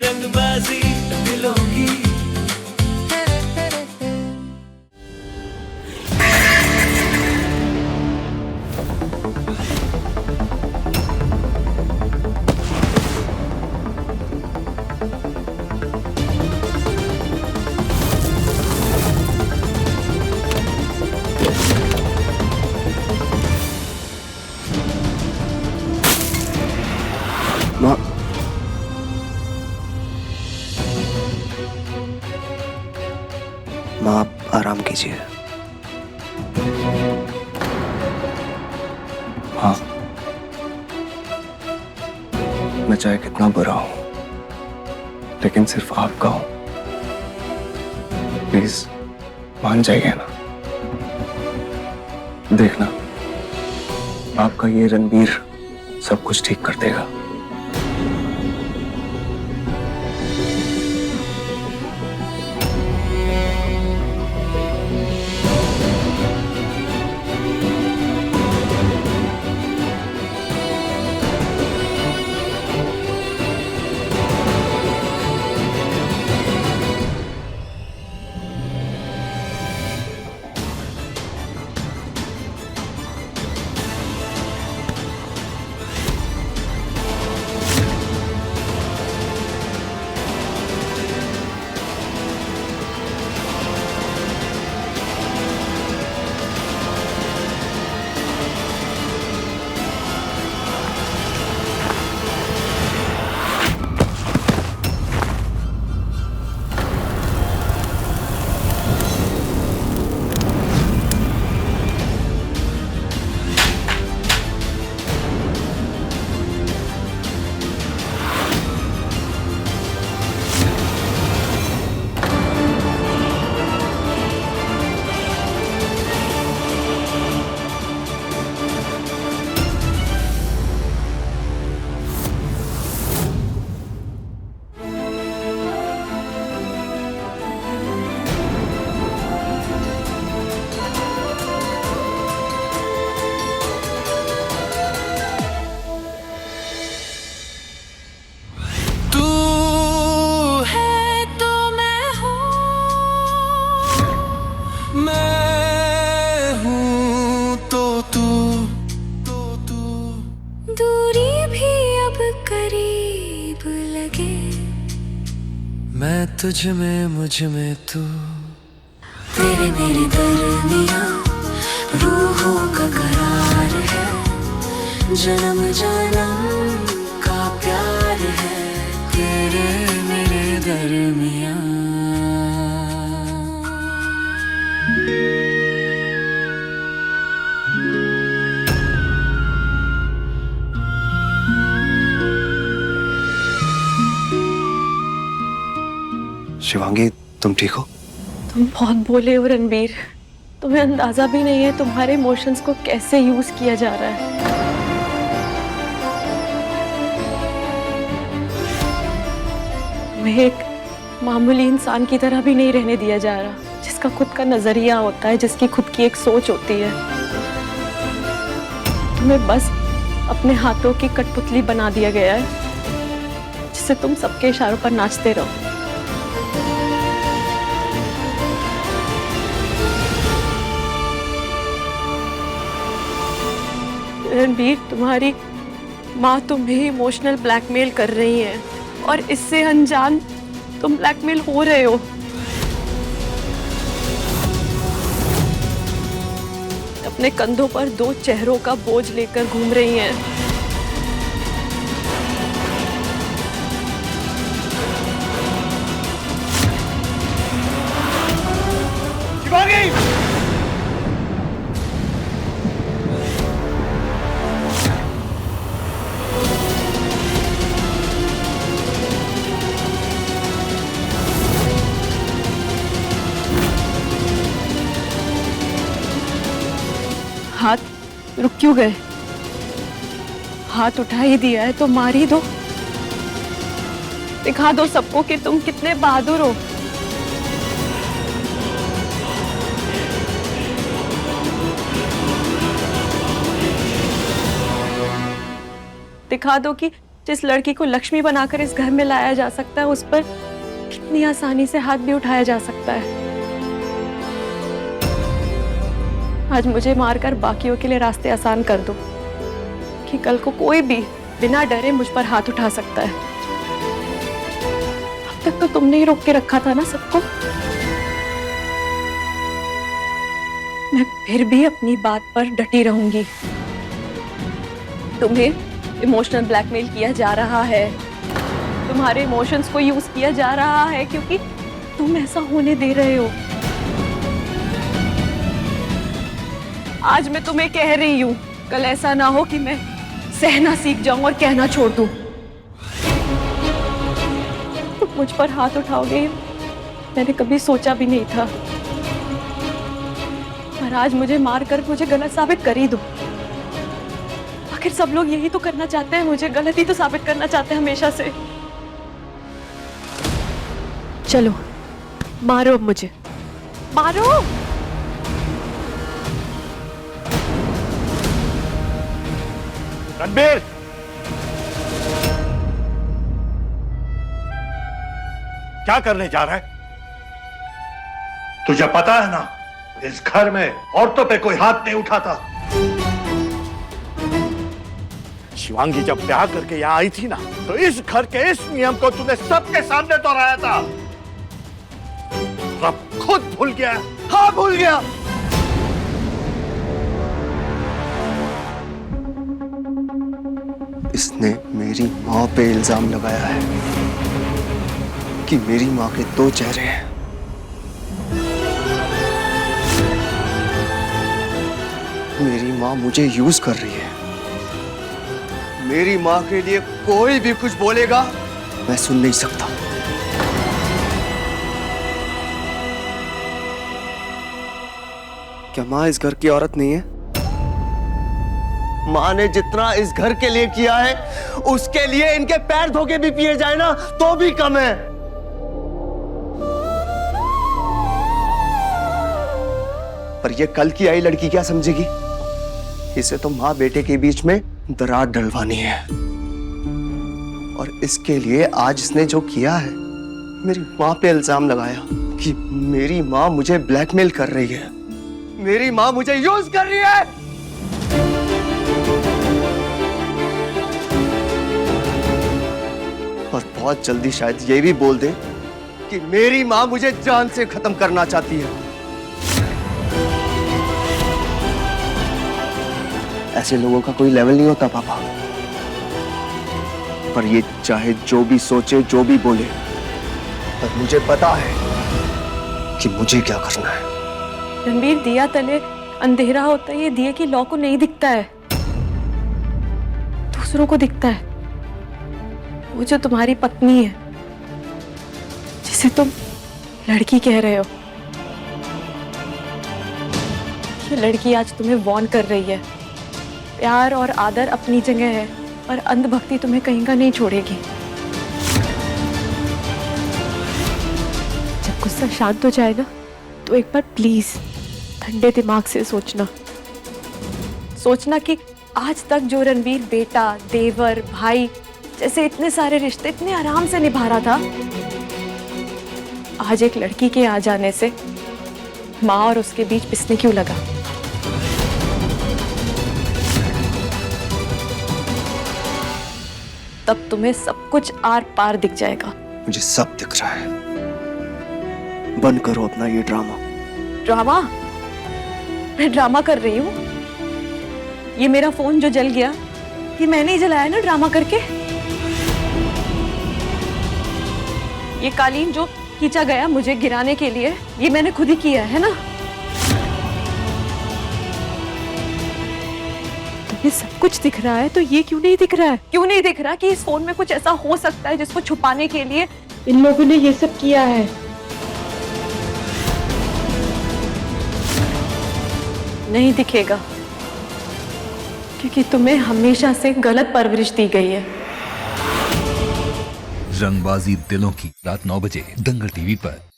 रंगबाजी दिलों की। माँ, माँ आप आराम कीजिए। हाँ, मैं चाहे कितना बुरा हूं, लेकिन सिर्फ आपका हूं। प्लीज मान जाइए ना। देखना, आपका ये रणबीर सब कुछ ठीक कर देगा। मैं हूँ तो तू दूरी भी अब करीब लगे। मैं तुझ में मुझ में तू। तेरे मेरे दरमियाँ रूहों का करार है, जन्म जन्म का प्यार है तेरे मेरे दरमियाँ। शिवांगी, तुम ठीक हो? तुम बहुत बोले हो रणबीर। तुम्हें अंदाजा भी नहीं है तुम्हारे इमोशंस को कैसे यूज किया जा रहा है। तुम्हें एक मामूली इंसान की तरह भी नहीं रहने दिया जा रहा, जिसका खुद का नजरिया होता है, जिसकी खुद की एक सोच होती है। तुम्हें बस अपने हाथों की कठपुतली बना दिया गया है, जिससे तुम सबके इशारों पर नाचते रहो। रणबीर, तुम्हारी माँ तुम्हें इमोशनल ब्लैकमेल कर रही है और इससे अनजान तुम ब्लैकमेल हो रहे हो। अपने कंधों पर दो चेहरों का बोझ लेकर घूम रही हैं। हाथ रुक क्यों गए? हाथ उठा ही दिया है तो मार ही दो। दिखा दो सबको कि तुम कितने बहादुर हो। दिखा दो कि जिस लड़की को लक्ष्मी बनाकर इस घर में लाया जा सकता है, उस पर कितनी आसानी से हाथ भी उठाया जा सकता है। आज मुझे मारकर बाकियों के लिए रास्ते आसान कर दो कि कल को कोई भी बिना डरे मुझ पर हाथ उठा सकता है। अब तक तो तुमने ही रोक के रखा था ना सबको। मैं फिर भी अपनी बात पर डटी रहूंगी। तुम्हें इमोशनल ब्लैकमेल किया जा रहा है, तुम्हारे इमोशंस को यूज किया जा रहा है क्योंकि तुम ऐसा होने दे रहे हो। आज मैं तुम्हें कह रही हूं, कल ऐसा ना हो कि मैं सहना सीख जाऊं और कहना छोड़ दूं। तुम मुझ पर हाथ उठाओगे मैंने कभी सोचा भी नहीं था, पर आज मुझे मारकर मुझे गलत साबित कर ही दो। आखिर सब लोग यही तो करना चाहते हैं, मुझे गलत ही तो साबित करना चाहते हैं हमेशा से। चलो मारो अब मुझे, मारो। रणबीर, क्या करने जा रहा है? तुझे पता है ना, इस घर में औरतों पे कोई हाथ नहीं उठाता। शिवांगी जब ब्याह करके यहां आई थी ना, तो इस घर के इस नियम को तूने सबके सामने दोहराया था। अब खुद भूल गया? हाँ भूल गया। इसने मेरी माँ पे इल्जाम लगाया है कि मेरी माँ के दो चेहरे हैं। मेरी माँ मुझे यूज कर रही है। मेरी माँ के लिए कोई भी कुछ बोलेगा मैं सुन नहीं सकता। क्या माँ इस घर की औरत नहीं है? माँ ने जितना इस घर के लिए किया है, उसके लिए इनके पैर धो के भी पिए जाए ना तो भी कम है। पर ये कल की आई लड़की क्या समझेगी? इसे तो माँ बेटे के बीच में दरार डलवानी है, और इसके लिए आज इसने जो किया है, मेरी माँ पे इल्जाम लगाया कि मेरी माँ मुझे ब्लैकमेल कर रही है, मेरी माँ मुझे यूज कर रही है। और बहुत जल्दी शायद ये भी बोल दे कि मेरी माँ मुझे जान से खत्म करना चाहती है। ऐसे लोगों का कोई लेवल नहीं होता पापा। पर ये चाहे जो भी सोचे, जो भी बोले, पर मुझे पता है कि मुझे क्या करना है। रणबीर, दिया तले अंधेरा होता है, ये दिए की लौ को नहीं दिखता है, दूसरों को दिखता है। वो जो तुम्हारी पत्नी है, जिसे तुम लड़की कह रहे हो, ये लड़की आज तुम्हें वॉर्न कर रही है। प्यार और आदर अपनी जगह है, पर अंधभक्ति तुम्हें कहीं का नहीं छोड़ेगी। जब गुस्सा शांत हो जाए ना, तो एक बार प्लीज ठंडे दिमाग से सोचना कि आज तक जो रणबीर बेटा, देवर, भाई जैसे इतने सारे रिश्ते इतने आराम से निभा रहा था, आज एक लड़की के आ जाने से माँ और उसके बीच पिसने क्यों लगा? तब तुम्हें सब कुछ आर पार दिख जाएगा। मुझे सब दिख रहा है। बंद करो अपना ये ड्रामा। ड्रामा? मैं ड्रामा कर रही हूँ? ये मेरा फोन जो जल गया, ये मैंने ही जलाया ना ड्रामा करके। ये कालीन जो खींचा गया मुझे गिराने के लिए, ये मैंने खुद ही किया है ना। तुम्हें सब कुछ दिख रहा है तो ये क्यों नहीं दिख रहा है? क्यों नहीं दिख रहा कि इस फोन में कुछ ऐसा हो सकता है जिसको छुपाने के लिए इन लोगों ने ये सब किया है? नहीं दिखेगा, क्योंकि तुम्हें हमेशा से गलत परवरिश दी गई है। रंगबाजी दिलों की, रात 9 बजे दंगल टीवी पर।